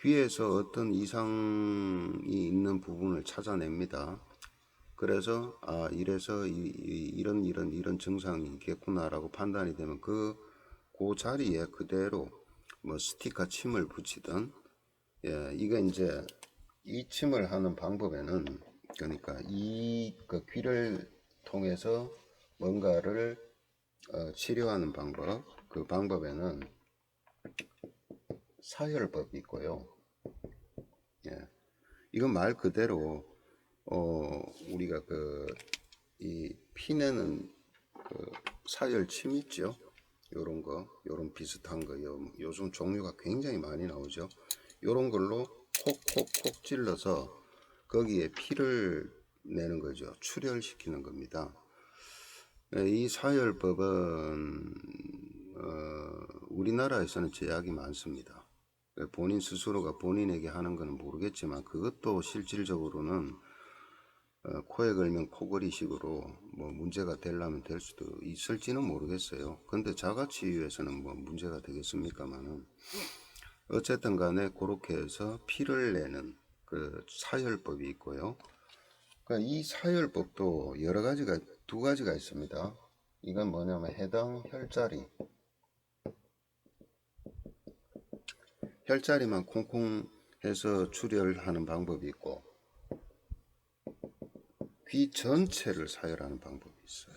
귀에서 어떤 이상이 있는 부분을 찾아냅니다. 그래서 이래서 이런 증상이 있겠구나라고 판단이 되면 그 자리에 그대로 뭐 스티커 침을 붙이든, 이게 이제 이 침을 하는 방법에는, 그러니까 그 귀를 통해서 뭔가를 치료하는 방법, 그 방법에는 사혈법이 있고요. 이건 말 그대로 우리가 이 피내는 사혈침 있죠. 요런 비슷한 거, 요즘 종류가 굉장히 많이 나오죠. 요런 걸로 콕콕콕 찔러서 거기에 피를 내는 거죠. 출혈시키는 겁니다. 이 사혈법은 우리나라에서는 제약이 많습니다. 본인 스스로가 본인에게 하는 것은 모르겠지만 그것도 실질적으로는 코에 걸면 코걸이식으로 뭐 문제가 되려면 될 수도 있을지는 모르겠어요. 근데 자가치유에서는 뭐 문제가 되겠습니까만은, 어쨌든 간에 그렇게 해서 피를 내는 그 사혈법이 있고요. 그러니까 이 사혈법도 여러 가지가, 두 가지가 있습니다. 이건 뭐냐면 해당 혈자리만 콩콩 해서 출혈하는 방법이 있고, 귀 전체를 사혈하는 방법이 있어요.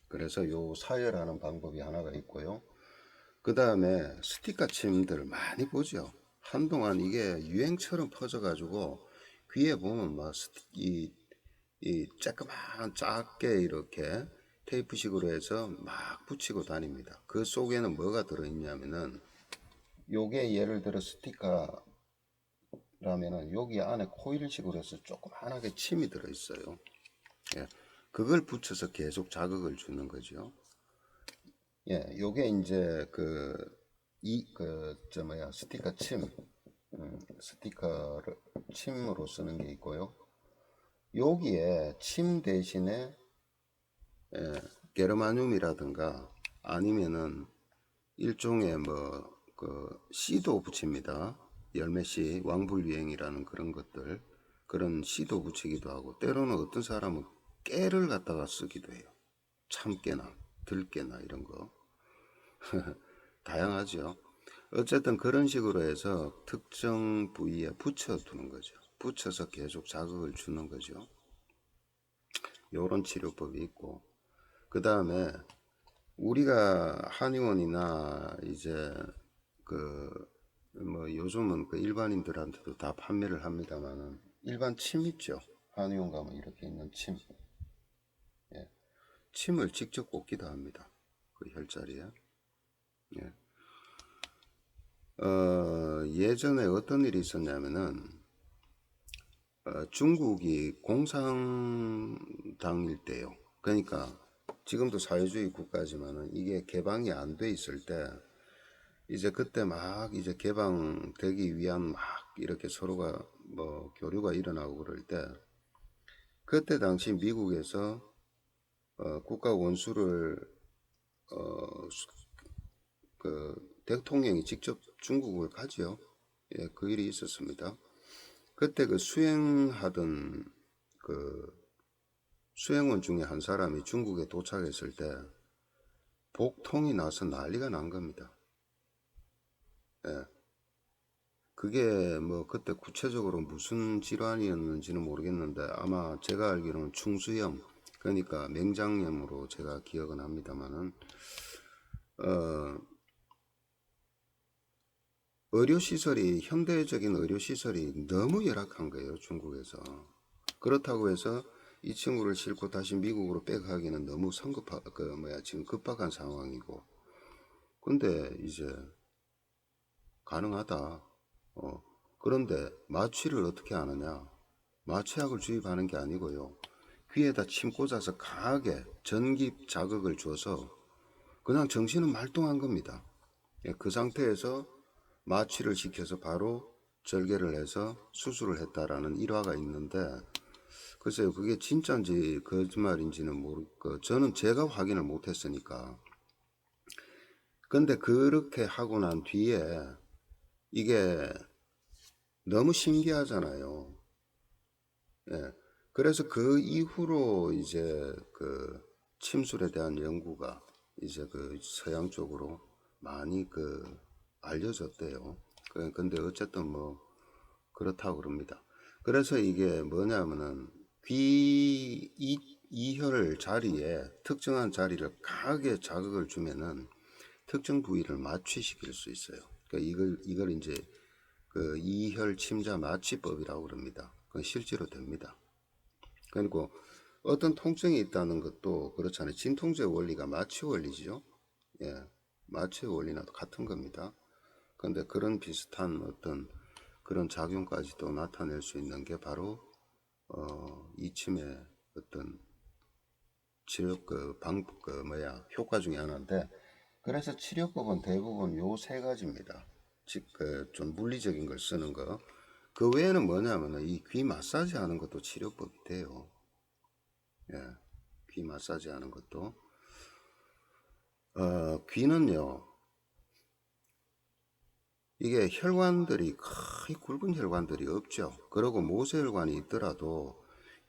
그래서 요 사혈하는 방법이 하나가 있고요. 그 다음에 스티커 침들 많이 보죠. 한동안 이게 유행처럼 퍼져가지고 귀에 보면 막 이 조그만 작게 이렇게 테이프식으로 해서 막 붙이고 다닙니다. 그 속에는 뭐가 들어있냐면은, 요게 예를 들어 스티커라면은 여기 안에 코일식으로 해서 조그만하게 침이 들어있어요. 그걸 붙여서 계속 자극을 주는 거죠. 요게 이제 스티커 스티커를 침으로 쓰는 게 있고요. 여기에 침 대신에 게르마늄이라든가 아니면은 일종의 씨도 붙입니다. 열매씨, 왕불유행이라는 그런 것들, 그런 씨도 붙이기도 하고, 때로는 어떤 사람은 깨를 갖다가 쓰기도 해요. 참깨나 들깨나 이런 거. 다양하죠. 어쨌든 그런 식으로 해서 특정 부위에 붙여두는 거죠. 붙여서 계속 자극을 주는 거죠. 요런 치료법이 있고, 그 다음에 우리가 한의원이나 이제 뭐 요즘은 그 일반인들한테도 다 판매를 합니다만은, 일반 침 있죠. 한의원 가면 이렇게 있는 침. 침을 직접 꽂기도 합니다. 그 혈자리에. 예전에 어떤 일이 있었냐면은, 중국이 공산당일 때요. 그러니까 지금도 사회주의 국가지만은 이게 개방이 안 돼 있을 때, 이제 그때 막 이제 개방되기 위한 막 이렇게 서로가 뭐 교류가 일어나고 그럴 때, 그때 당시 미국에서 국가 원수를 대통령이 직접 중국을 가지요. 그 일이 있었습니다. 그때 수행하던 수행원 중에 한 사람이 중국에 도착했을 때 복통이 나서 난리가 난 겁니다. 그게 뭐 그때 구체적으로 무슨 질환이었는지는 모르겠는데, 아마 제가 알기로는 충수염, 그러니까 맹장염으로 제가 기억은 합니다만은, 현대적인 의료시설이 너무 열악한 거예요, 중국에서. 그렇다고 해서 이 친구를 싣고 다시 미국으로 백하기는 너무 지금 급박한 상황이고. 근데 이제 가능하다. 그런데 마취를 어떻게 하느냐? 마취약을 주입하는 게 아니고요. 귀에다 침 꽂아서 강하게 전기 자극을 줘서 그냥 정신은 말똥한 겁니다. 그 상태에서 마취를 시켜서 바로 절개를 해서 수술을 했다라는 일화가 있는데, 글쎄요, 그게 진짜인지 거짓말인지는 모르고, 저는 제가 확인을 못했으니까. 근데 그렇게 하고 난 뒤에 이게 너무 신기하잖아요. 예. 그래서 그 이후로 이제 그 침술에 대한 연구가 이제 그 서양 쪽으로 많이 그 알려졌대요. 근데 어쨌든 뭐 그렇다고 그럽니다. 그래서 이게 뭐냐면은 이혈 자리에 특정한 자리를 강하게 자극을 주면은 특정 부위를 마취시킬 수 있어요. 그러니까 이걸 이제 그 이혈 침자 마취법이라고 그럽니다. 그건 실제로 됩니다. 그리고 어떤 통증이 있다는 것도 그렇잖아요. 진통제 원리가 마취 원리죠. 예, 마취 원리나 같은 겁니다. 그런데 그런 비슷한 어떤 그런 작용까지도 나타낼 수 있는 게 바로 이침의 어떤 치료 효과 중에 하나인데, 그래서 치료법은 대부분 요 세 가지입니다. 즉 그 좀 물리적인 걸 쓰는 거. 그 외에는 뭐냐면은 이 귀 마사지 하는 것도 치료법이 돼요. 예, 귀 마사지 하는 것도. 귀는요, 이게 혈관들이 거의 굵은 혈관들이 없죠. 그리고 모세혈관이 있더라도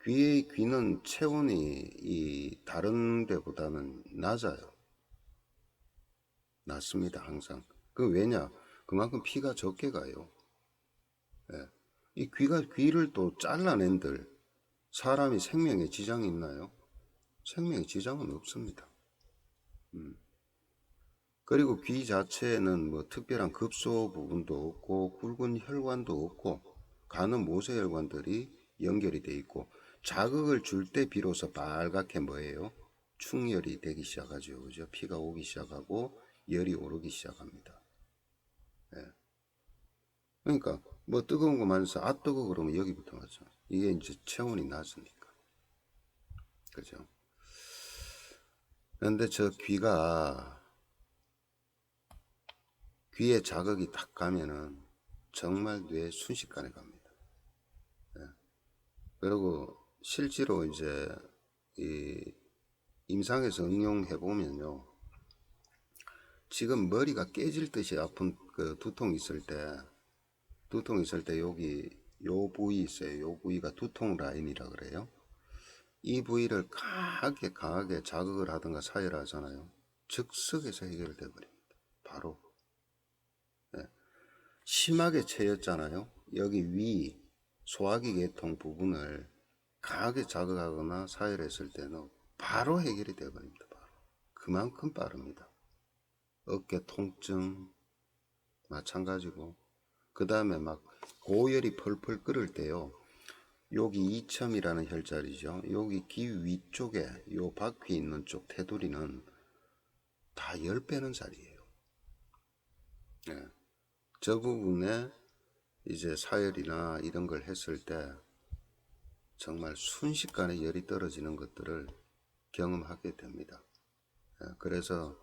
귀는 체온이 이 다른 데보다는 낮아요. 낮습니다, 항상. 그 왜냐? 그만큼 피가 적게 가요. 예. 이 귀를 또 잘라낸들 사람이 생명에 지장이 있나요? 생명에 지장은 없습니다. 그리고 귀 자체에는 뭐 특별한 급소 부분도 없고 굵은 혈관도 없고 가는 모세혈관들이 연결이 돼 있고 자극을 줄 때 비로소 빨갛게 뭐예요? 충혈이 되기 시작하죠. 그죠? 피가 오기 시작하고 열이 오르기 시작합니다. 예. 그러니까 뭐 뜨거운 거 만져서 아 뜨거 그러면 여기부터 맞죠. 이게 이제 체온이 낮으니까. 그죠? 그런데 저 귀에 자극이 딱 가면은 정말 뇌 순식간에 갑니다. 그리고 실제로 이제 이 임상에서 응용해 보면요. 지금 머리가 깨질 듯이 아픈 그 두통 있을 때 여기 요 부위 있어요. 요 부위가 두통 라인이라 그래요. 이 부위를 강하게 자극을 하든가 사혈하잖아요. 즉석에서 해결돼 버립니다. 바로. 네. 심하게 채였잖아요. 여기 위 소화기 계통 부분을 강하게 자극하거나 사혈했을 때는 바로 해결이 되어버립니다. 바로. 그만큼 빠릅니다. 어깨 통증 마찬가지고 그 다음에 막 고열이 펄펄 끓을 때요. 여기 이첨이라는 혈자리죠. 여기 귀 위쪽에 요 바퀴 있는 쪽 테두리는 다 10배는 자리예요. 네. 저 부분에 이제 사열이나 이런 걸 했을 때 정말 순식간에 열이 떨어지는 것들을 경험하게 됩니다. 그래서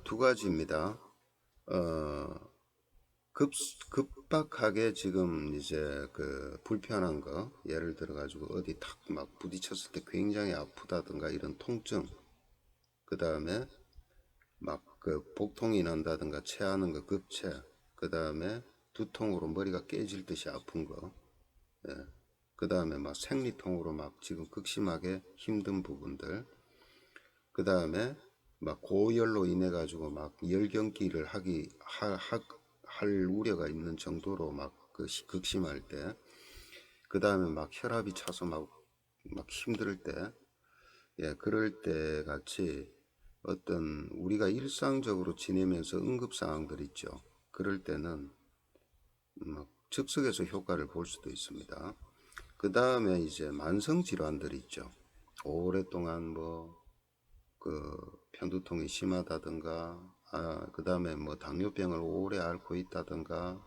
두 가지입니다. 어, 급박하게 지금 이제 그 불편한 거 예를 들어 가지고 어디 탁 막 부딪혔을 때 굉장히 아프다든가 이런 통증, 그 다음에 막 그 복통이 난다든가 체하는 거 급체, 그 다음에 두통으로 머리가 깨질 듯이 아픈 거, 예. 그 다음에 막 생리통으로 막 지금 극심하게 힘든 부분들, 그 다음에 막 고열로 인해 가지고 막 열경기를 할 우려가 있는 정도로 막 그 극심할 때, 그 다음에 막 혈압이 차서 막 힘들 때, 예, 그럴 때 같이 어떤 우리가 일상적으로 지내면서 응급 상황들 있죠. 그럴 때는 즉석에서 효과를 볼 수도 있습니다. 그 다음에 이제 만성 질환들 있죠. 오랫동안 뭐 그 편두통이 심하다든가, 그 다음에 뭐 당뇨병을 오래 앓고 있다든가,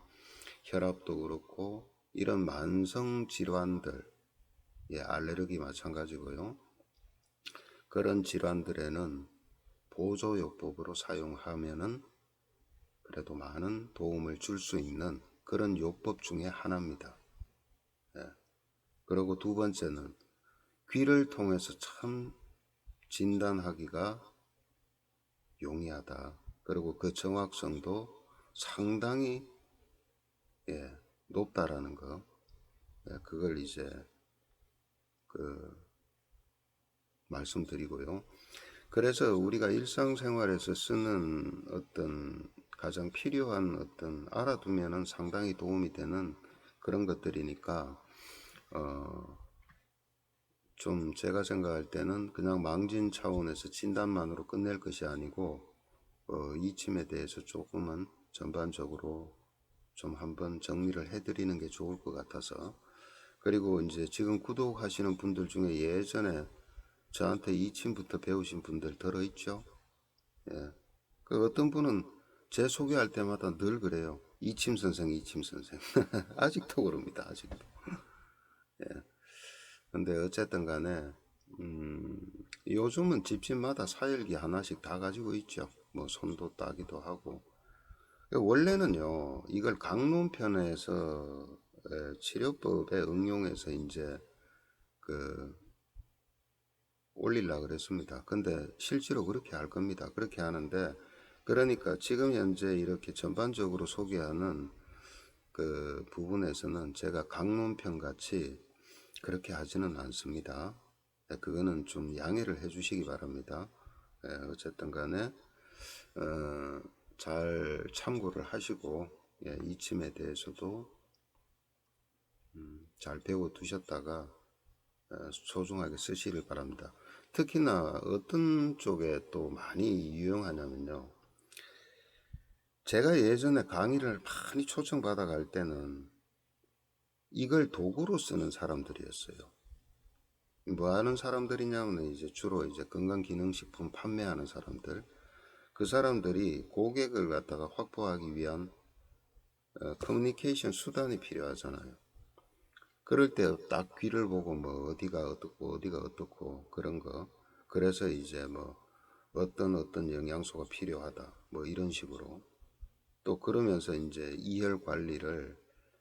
혈압도 그렇고 이런 만성 질환들, 예, 알레르기 마찬가지고요. 그런 질환들에는 보조요법으로 사용하면은 그래도 많은 도움을 줄 수 있는 그런 요법 중에 하나입니다. 예. 그리고 두 번째는 귀를 통해서 참 진단하기가 용이하다. 그리고 그 정확성도 상당히 높다라는 거, 그걸 이제 말씀드리고요. 그래서 우리가 일상생활에서 쓰는 어떤 가장 필요한 어떤 알아두면은 상당히 도움이 되는 그런 것들이니까 좀 제가 생각할 때는 그냥 망진 차원에서 진단만으로 끝낼 것이 아니고 이침에 대해서 조금은 전반적으로 좀 한번 정리를 해드리는 게 좋을 것 같아서. 그리고 이제 지금 구독하시는 분들 중에 예전에 저한테 이침부터 배우신 분들 들어있죠? 예. 그 어떤 분은 제 소개할 때마다 늘 그래요. 이침 선생, 이침 선생. 아직도 그럽니다. 아직도. 근데 어쨌든 간에 요즘은 집집마다 사열기 하나씩 다 가지고 있죠. 뭐 손도 따기도 하고. 원래는요, 이걸 강론편에서 치료법에 응용해서 이제 그 올리려고 그랬습니다. 근데 실제로 그렇게 할 겁니다. 그렇게 하는데, 그러니까 지금 현재 이렇게 전반적으로 소개하는 그 부분에서는 제가 강론편 같이 그렇게 하지는 않습니다. 그거는 좀 양해를 해 주시기 바랍니다. 어쨌든 간에 잘 참고를 하시고, 이침에 대해서도 잘 배워 두셨다가 소중하게 쓰시길 바랍니다. 특히나 어떤 쪽에 또 많이 유용하냐면요, 제가 예전에 강의를 많이 초청받아 갈 때는 이걸 도구로 쓰는 사람들이었어요. 뭐 하는 사람들이냐면 이제 주로 이제 건강기능식품 판매하는 사람들, 그 사람들이 고객을 갖다가 확보하기 위한 커뮤니케이션 수단이 필요하잖아요. 그럴 때 딱 귀를 보고 뭐 어디가 어떻고 어디가 어떻고 그런 거, 그래서 이제 뭐 어떤 영양소가 필요하다 뭐 이런 식으로, 또 그러면서 이제 이혈 관리를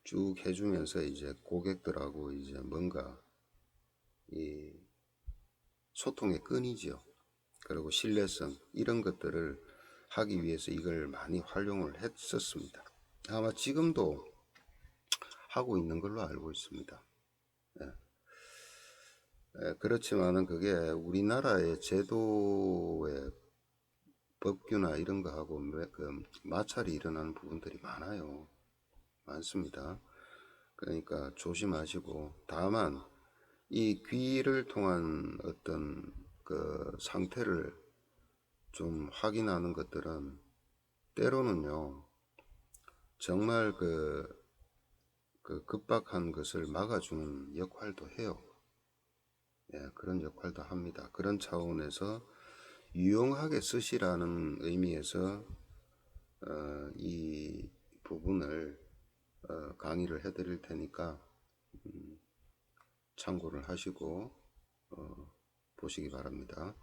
쭉 해주면서 이제 고객들하고 이제 뭔가 이 소통의 끈이죠. 그리고 신뢰성 이런 것들을 하기 위해서 이걸 많이 활용을 했었습니다. 아마 지금도 하고 있는 걸로 알고 있습니다. 그렇지만은 그게 우리나라의 제도의 법규나 이런 거하고 그 마찰이 일어나는 부분들이 많아요. 많습니다. 그러니까 조심하시고, 다만 이 귀를 통한 어떤 그 상태를 좀 확인하는 것들은 때로는요, 정말 그 급박한 것을 막아주는 역할도 해요. 그런 역할도 합니다. 그런 차원에서 유용하게 쓰시라는 의미에서 이 부분을 강의를 해드릴 테니까 참고를 하시고 보시기 바랍니다.